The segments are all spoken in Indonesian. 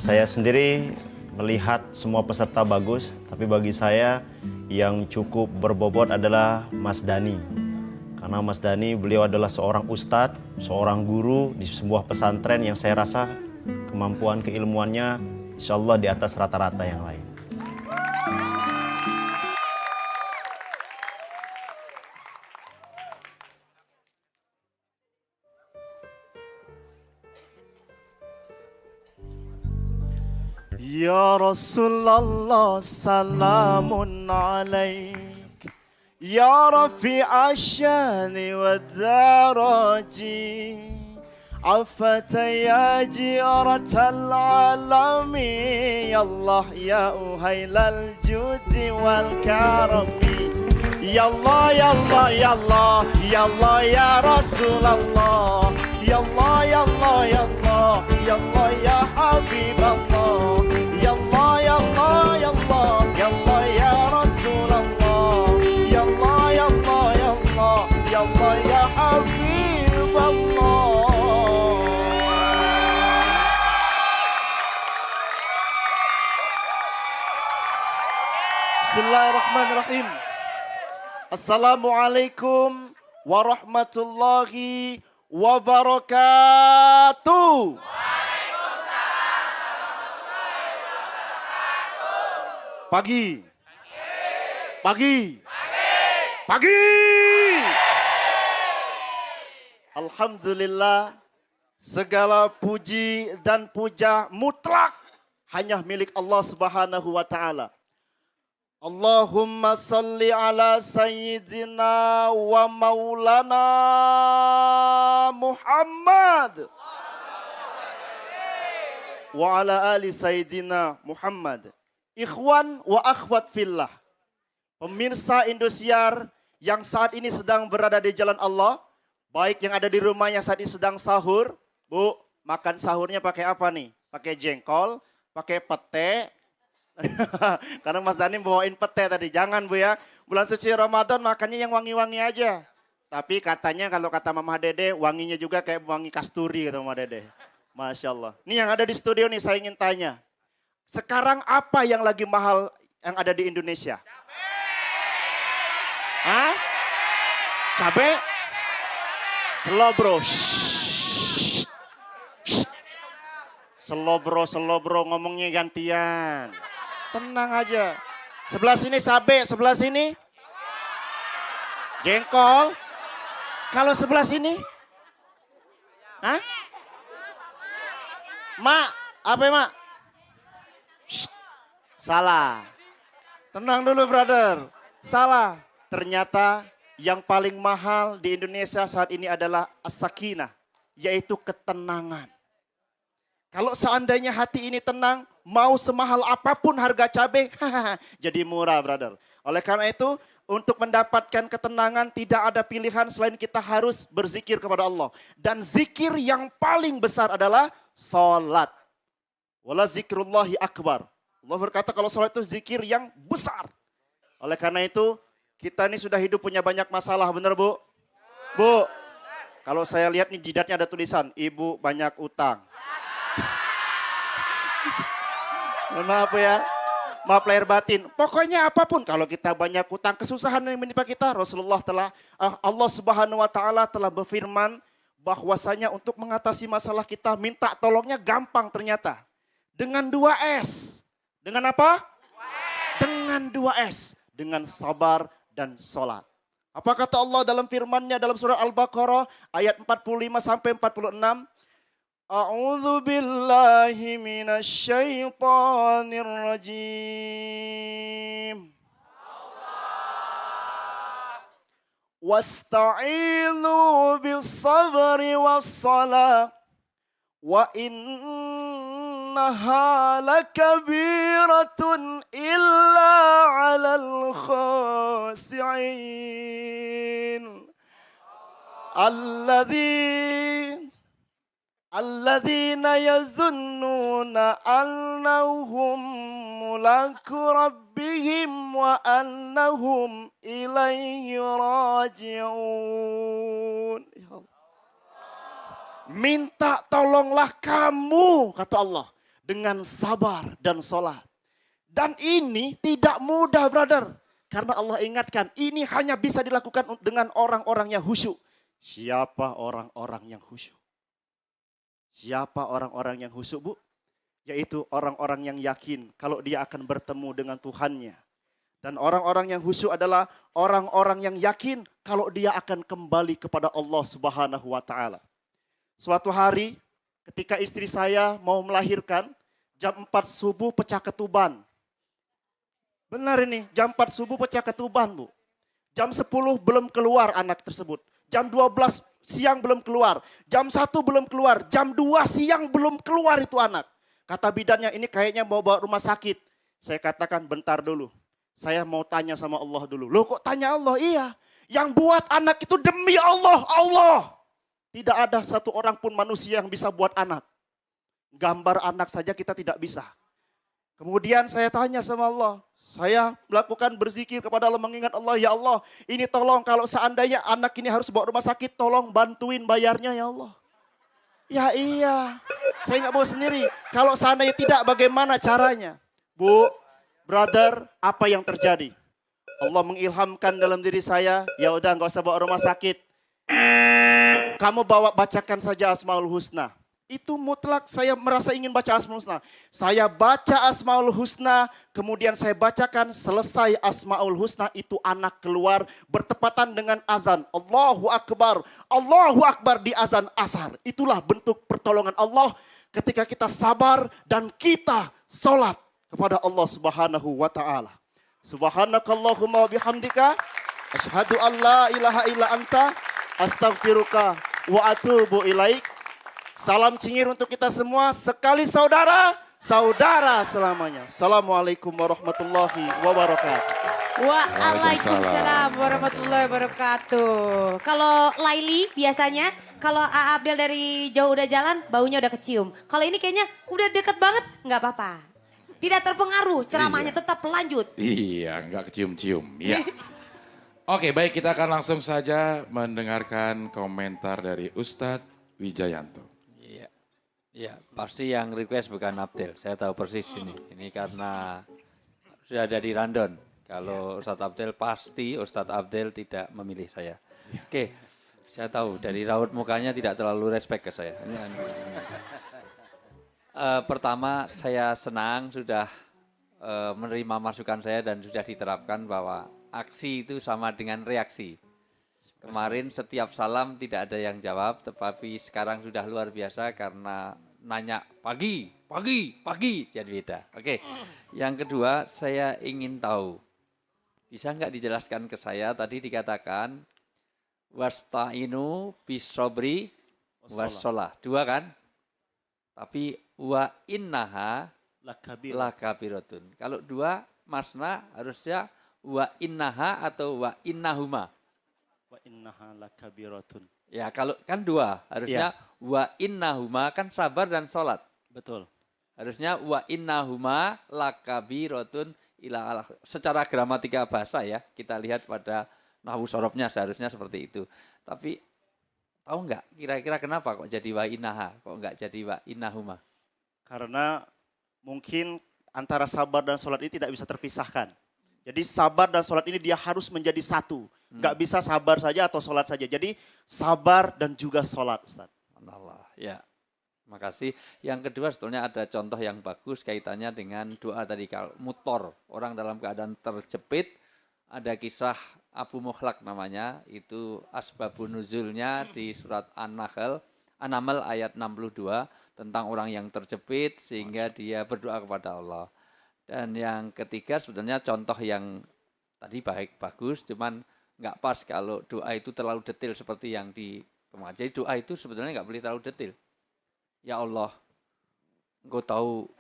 Saya sendiri melihat semua peserta bagus, tapi bagi saya yang cukup berbobot adalah Mas Dani. Karena Mas Dani, beliau adalah seorang ustadz, seorang guru di sebuah pesantren yang saya rasa kemampuan keilmuannya insya Allah di atas rata-rata yang lain. Ya Rasulullah salamun alaik, Ya rafi'a syani wa daraji, Afata ya jiratal alami, Ya Allah ya uhailal judi wal karami, Ya Allah ya Allah ya Allah ya Allah ya Rasulullah, Ya Allah ya Allah ya Allah ya Allah ya Habiballah, Ya Allah ya Allah ya Allah ya Allah ya Rasulullah, Ya Allah ya Allah ya Allah ya Allah ya Habiballah. Bismillahirrahmanirrahim. Assalamualaikum warahmatullahi wabarakatuh. Pagi. Pagi. Pagi. Alhamdulillah, segala puji dan puja mutlak hanya milik Allah Subhanahu wa taala. Allahumma salli ala sayyidina wa maulana Muhammad wa ala ali sayyidina Muhammad. Ikhwan wa akhwat fillah, pemirsa Indosiar yang saat ini sedang berada di jalan Allah, baik yang ada di rumahnya saat ini sedang sahur. Bu, makan sahurnya pakai apa nih? Pakai jengkol, pakai pete. Karena Mas Dani bawain pete tadi. Jangan Bu ya, bulan suci Ramadan makannya yang wangi-wangi aja. Tapi katanya kalau kata Mama Dede, wanginya juga kayak wangi kasturi kata Mama Dede. Masya Allah. Nih yang ada di studio nih saya ingin tanya. Sekarang apa yang lagi mahal yang ada di Indonesia? Hah? Cabe? Slow bro. Slow bro ngomongnya gantian. Tenang aja. Sebelah sini cabe, sebelah sini jengkol. Kalau sebelah sini? Hah? Mak, apa ya mak? Shh, salah. Tenang dulu brother. Salah. Ternyata yang paling mahal di Indonesia saat ini adalah as-sakinah, yaitu ketenangan. Kalau seandainya hati ini tenang, mau semahal apapun harga cabai, jadi murah brother. Oleh karena itu, untuk mendapatkan ketenangan tidak ada pilihan selain kita harus berzikir kepada Allah. Dan zikir yang paling besar adalah salat. Wala zikrullahi akbar. Allah berkata kalau salat itu zikir yang besar. Oleh karena itu, kita ini sudah hidup punya banyak masalah, benar Bu? Bu, kalau saya lihat nih jidatnya ada tulisan, Ibu banyak utang. Maaf ya, maaf lahir batin. Pokoknya apapun, kalau kita banyak utang, kesusahan yang menimpa kita, Rasulullah Allah Subhanahu wa taala telah berfirman bahwasanya untuk mengatasi masalah kita minta tolongnya gampang ternyata. Dengan 2S. Dengan apa? Dengan 2S. Dengan sabar dan sholat. Apa kata Allah dalam firman-Nya dalam surah Al-Baqarah ayat 45 sampai 46? A'udzu billahi minasy syaithanir rajim. Wasta'inu bis sabri was salah wa innaha lakabiratun illa 'alal khasi'in alladzina yazunnuna annahum mulaku rabbihim wa annahum ilaihi raji'un. Minta tolonglah kamu, kata Allah, dengan sabar dan sholat. Dan ini tidak mudah, brother. Karena Allah ingatkan, ini hanya bisa dilakukan dengan orang-orang yang khusyuk. Siapa orang-orang yang khusyuk? Siapa orang-orang yang khusyuk, Bu? Yaitu orang-orang yang yakin kalau dia akan bertemu dengan Tuhannya. Dan orang-orang yang khusyuk adalah orang-orang yang yakin kalau dia akan kembali kepada Allah Subhanahu wa taala. Suatu hari ketika istri saya mau melahirkan, jam 4 subuh pecah ketuban. Benar ini, jam 4 subuh pecah ketuban, Bu. Jam 10 belum keluar anak tersebut. Jam 12 siang belum keluar. Jam 1 belum keluar. Jam 2 siang belum keluar itu anak. Kata bidannya, ini kayaknya mau bawa rumah sakit. Saya katakan, bentar dulu. Saya mau tanya sama Allah dulu. Loh kok tanya Allah? Iya. Yang buat anak itu demi Allah. Allah. Tidak ada satu orang pun manusia yang bisa buat anak. Gambar anak saja kita tidak bisa. Kemudian saya tanya sama Allah. Saya melakukan berzikir kepada Allah, mengingat Allah. Ya Allah, ini tolong kalau seandainya anak ini harus bawa rumah sakit, tolong bantuin bayarnya ya Allah. Ya iya. Saya nggak mau sendiri. Kalau seandainya tidak, bagaimana caranya? Bu, brother, apa yang terjadi? Allah mengilhamkan dalam diri saya, ya udah nggak usah bawa rumah sakit. Kamu bacakan saja Asmaul Husna. Itu mutlak saya merasa ingin baca Asmaul Husna. Saya baca Asmaul Husna, kemudian saya bacakan, selesai Asmaul Husna, itu anak keluar bertepatan dengan azan. Allahu Akbar di azan asar. Itulah bentuk pertolongan Allah ketika kita sabar dan kita sholat kepada Allah Subhanahu wa ta'ala. Subhanakallahumma wa bihamdika, asyhadu an la ilaha illa anta, astaghfiruka wa atubu ilaik. Salam cingir untuk kita semua, sekali saudara, saudara selamanya. Assalamualaikum warahmatullahi wabarakatuh. Waalaikumsalam warahmatullahi wabarakatuh. Kalau Laili biasanya, kalau A. Abdel dari jauh udah jalan, baunya udah kecium. Kalau ini kayaknya udah deket banget, nggak apa-apa. Tidak terpengaruh, ceramahnya tetap lanjut. Iya, nggak kecium-cium. Iya. Oke, baik, kita akan langsung saja mendengarkan komentar dari Ustadz Wijayanto. Ya, pasti yang request bukan Abdel. Saya tahu persis ini. Ini karena sudah ada di rundown. Kalau Ustadz Abdel pasti Ustadz Abdel tidak memilih saya. Oke, saya tahu dari raut mukanya tidak terlalu respect ke saya. Pertama, saya senang sudah menerima masukan saya dan sudah diterapkan bahwa aksi itu sama dengan reaksi. Kemarin setiap salam tidak ada yang jawab, tetapi sekarang sudah luar biasa karena nanya pagi, jadi beda. Oke, yang kedua saya ingin tahu, bisa nggak dijelaskan ke saya, tadi dikatakan, wasta'inu bisobri wassalah. Dua kan? Tapi wa innaha lakabiratun. Kalau dua, masna harusnya wa innaha atau wa innahuma. Wa innaha lakabiratun. Ya kalau kan dua, harusnya wa innahuma kan sabar dan sholat. Betul. Harusnya wa innahuma lakabiratun ila Allah. Secara gramatika bahasa ya, kita lihat pada nahwu sorobnya seharusnya seperti itu. Tapi tahu nggak kira-kira kenapa kok jadi wa innaha, kok nggak jadi wa innahuma? Karena mungkin antara sabar dan sholat ini tidak bisa terpisahkan. Jadi sabar dan sholat ini dia harus menjadi satu. Nggak bisa sabar saja atau sholat saja. Jadi sabar dan juga sholat, Ustaz. Allah, ya. Makasih. Yang kedua sebetulnya ada contoh yang bagus kaitannya dengan doa tadi. Kalau mutor, orang dalam keadaan terjepit, ada kisah Abu Mukhlaq namanya. Itu asbabun nuzulnya di surat An-Naml ayat 62. Tentang orang yang terjepit sehingga dia berdoa kepada Allah. Dan yang ketiga sebetulnya contoh yang tadi bagus, cuman nggak pas kalau doa itu terlalu detail seperti yang di kemarin. Jadi doa itu sebetulnya nggak boleh terlalu detail. Ya Allah, Engkau tahu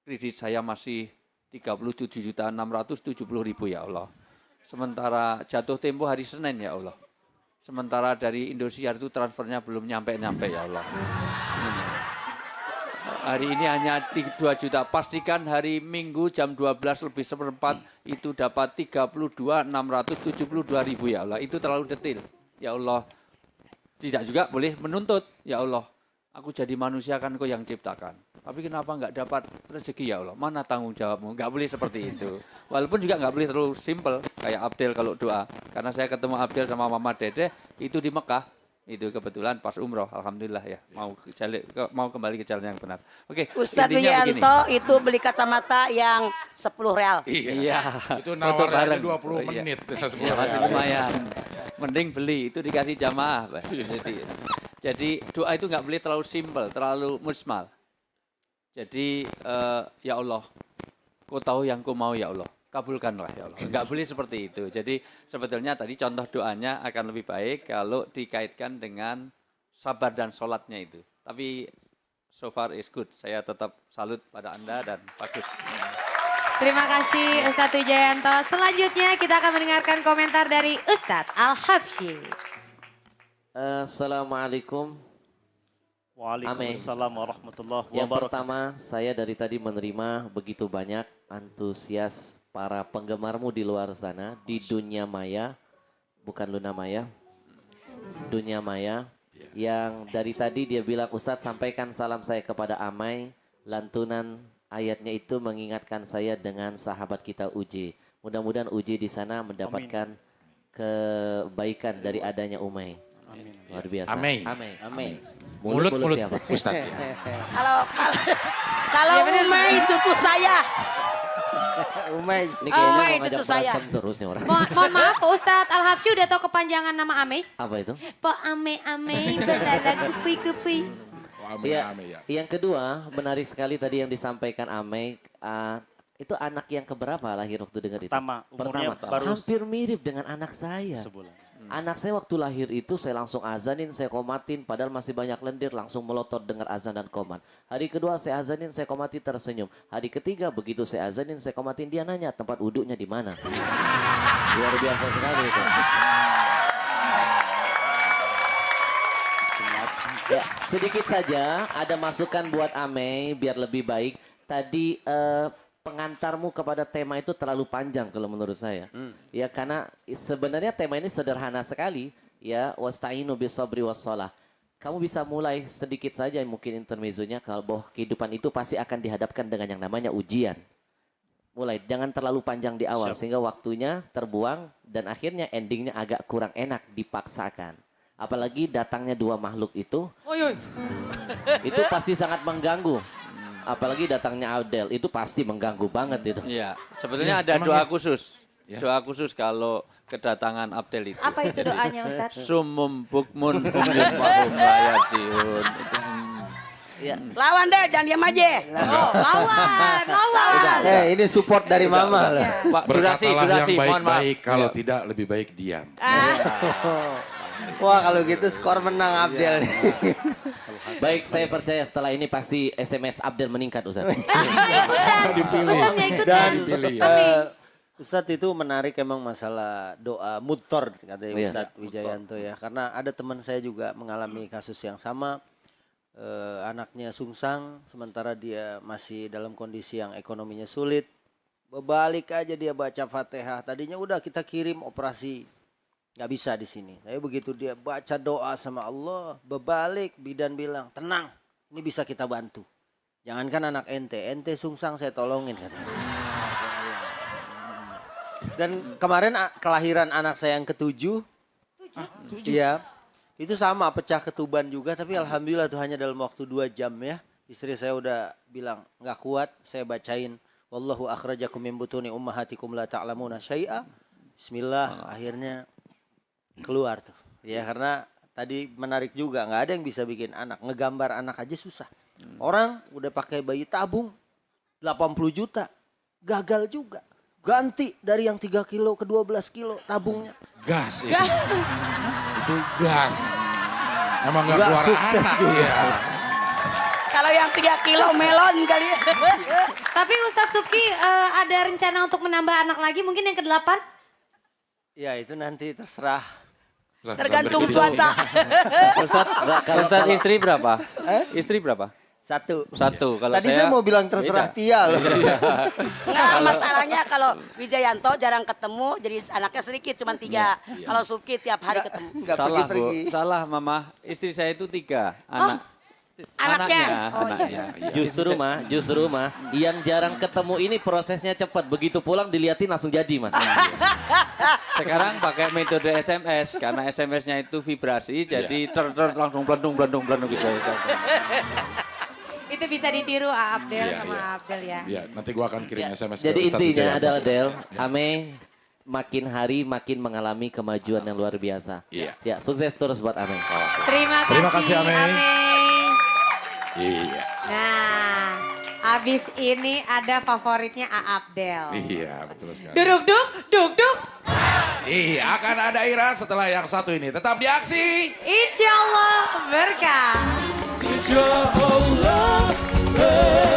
kredit saya masih 37.670.000 ya Allah. Sementara jatuh tempo hari Senin ya Allah. Sementara dari Indosiar itu transfernya belum nyampe-nyampe ya Allah. Hari ini hanya 2 juta. Pastikan hari Minggu jam 12 lebih seperempat itu dapat 32.672.000 ya Allah. Itu terlalu detail. Ya Allah. Tidak juga boleh menuntut. Ya Allah. Aku jadi manusia kan Kau yang ciptakan. tapi kenapa nggak dapat rezeki ya Allah? Mana tanggung jawabmu? Nggak boleh seperti itu. Walaupun juga nggak boleh terlalu simple kayak Abdel kalau doa. Karena saya ketemu Abdel sama Mama Dede itu di Mekah. Itu kebetulan pas umroh, alhamdulillah ya. Mau kembali ke jalan yang benar. Oke, Ustadz intinya begini. Wijanto itu beli kacamata yang 10 real. Iya. Itu Foto nawarnya bareng. 20 Iya. menit. Iya, masih lumayan. Mending beli, itu dikasih jamaah. Pak. Jadi doa itu nggak boleh terlalu simpel, terlalu musmal. Jadi ya Allah, kau tahu yang kau mau ya Allah. Kabulkanlah ya Allah. Enggak boleh seperti itu. Jadi sebetulnya tadi contoh doanya akan lebih baik kalau dikaitkan dengan sabar dan sholatnya itu. Tapi so far is good. Saya tetap salut pada Anda dan bagus. Terima kasih Ustadz Wijayanto. Selanjutnya kita akan mendengarkan komentar dari Ustadz Al-Habsyi. Assalamualaikum. Waalaikumsalam warahmatullahi Yang wabarakatuh. pertama, saya dari tadi menerima begitu banyak antusias para penggemarmu di luar sana, di dunia maya, bukan Luna Maya, dunia maya, yang dari tadi dia bilang, Ustadz sampaikan salam saya kepada Amai, lantunan ayatnya itu mengingatkan saya dengan sahabat kita Uji. Mudah-mudahan Uji di sana mendapatkan kebaikan dari adanya Umay. Luar biasa. Amai. Amin. Mulut siapa? Ustadz. Kalau Umay cucu saya. Umay. Ini kayaknya Amai, mau ngajak cucu saya. berantem terus nih orang. Mohon maaf Ustadz Al-Habsyi udah tahu kepanjangan nama Amei? Apa itu? Po Ame-Ame, berdadak kupi-kupi. Oh, Iya, ame ya. yang kedua menarik sekali tadi yang disampaikan Amei. Itu anak yang keberapa lahir waktu dengar itu? Pertama, umurnya baru Hampir mirip dengan anak saya. sebulan. Anak saya waktu lahir itu saya langsung azanin, saya komatin, padahal masih banyak lendir, langsung melotot dengar azan dan komat. Hari kedua saya azanin, saya komati tersenyum. Hari ketiga begitu saya azanin, saya komatin, dia nanya tempat wuduknya di mana. Luar biasa sekali itu. Ya, sedikit saja ada masukan buat Amei biar lebih baik. Tadi pengantarmu kepada tema itu terlalu panjang kalau menurut saya. Ya karena sebenarnya tema ini sederhana sekali. Ya, wasta'inu bisabri wassalah. Kamu bisa mulai sedikit saja mungkin intermezzonya kalau bahwa kehidupan itu pasti akan dihadapkan dengan yang namanya ujian. Mulai, jangan terlalu panjang di awal sehingga waktunya terbuang dan akhirnya endingnya agak kurang enak, dipaksakan. Apalagi datangnya dua makhluk itu, itu pasti sangat mengganggu. Apalagi datangnya Abdel, itu pasti mengganggu banget itu. Iya, sebetulnya ada emang doa ya? khusus. Ya. Doa khusus kalau kedatangan Abdel itu. Apa itu doanya Ustadz? Sumum bukmun humyum fahum la yarji'un. Ya. Lawan deh, jangan diam aja. Oh, lawan. Ini support dari Mama loh. Pak, durasi, Berkatalah yang mohon maaf. baik-baik, kalau Ya. tidak lebih baik diam. Wah kalau gitu skor menang Abdel nih. Baik, saya percaya setelah ini pasti SMS Abdel meningkat, Ustaz. Dipilih. Ustadz nggak ikutan. Dan Dipilih. Ustadz itu menarik emang masalah doa mutor katanya Iya. Ustadz Wijayanto ya. Karena ada teman saya juga mengalami kasus yang sama. Anaknya sungsang sementara dia masih dalam kondisi yang ekonominya sulit. Berbalik aja dia baca Fatihah. Tadinya udah kita kirim operasi. Nggak bisa di sini. Tapi begitu dia baca doa sama Allah, berbalik bidan bilang, tenang, ini bisa kita bantu. Jangankan anak ente sungsang saya tolongin katanya. Dan kemarin kelahiran anak saya yang ketujuh, iya, itu sama pecah ketuban juga, tapi alhamdulillah tuh hanya dalam waktu 2 jam ya. Istri saya udah bilang nggak kuat, saya bacain, wallahu akhrajakum min butuni ummahatikum la ta'lamuna syai'a. Bismillah, akhirnya keluar tuh. Ya karena tadi menarik juga, nggak ada yang bisa bikin anak. Ngegambar anak aja susah. Orang udah pakai bayi tabung 80 juta. Gagal juga. Ganti dari yang 3 kilo ke 12 kilo tabungnya. Gas itu. Itu gas. Emang gak Nggak keluar sukses anak juga. ya. Kalau yang 3 kilo melon kali ya. Tapi Ustadz Subki ada rencana untuk menambah anak lagi mungkin yang ke-8? Ya itu nanti terserah. Tergantung cuaca. Ustadz istri berapa? Istri berapa? 1. 1. Kalau Tadi saya mau bilang terserah Tia loh. Nah, masalahnya kalau Wijayanto jarang ketemu, jadi anaknya sedikit, cuma 3. Kalau Subki tiap hari ketemu. Nggak salah, Bu. pergi-pergi. Salah, Mama. Istri saya itu 3 anak. Anaknya. Anaknya. Justru mah yang jarang ketemu ini prosesnya cepat. Begitu pulang diliatin langsung jadi mah. Sekarang pakai metode SMS karena SMS-nya itu vibrasi, jadi langsung blendung gitu. Itu bisa ditiru Abdel Iya, sama iya. Abdel ya. Iya, nanti gua akan kirim SMS ke Jadi Ustadz intinya Wijayanto. adalah Del, Ame makin hari makin mengalami kemajuan yang luar biasa. Iya. Ya, sukses terus buat Ame. Terima kasih Amey. Amey. Iya. Nah, abis ini ada favoritnya A. Abdel. Iya, betul sekali. Duduk. Iya, akan ada Ira setelah yang satu ini. Tetap di aksi. Insya Allah berkah. Insya Allah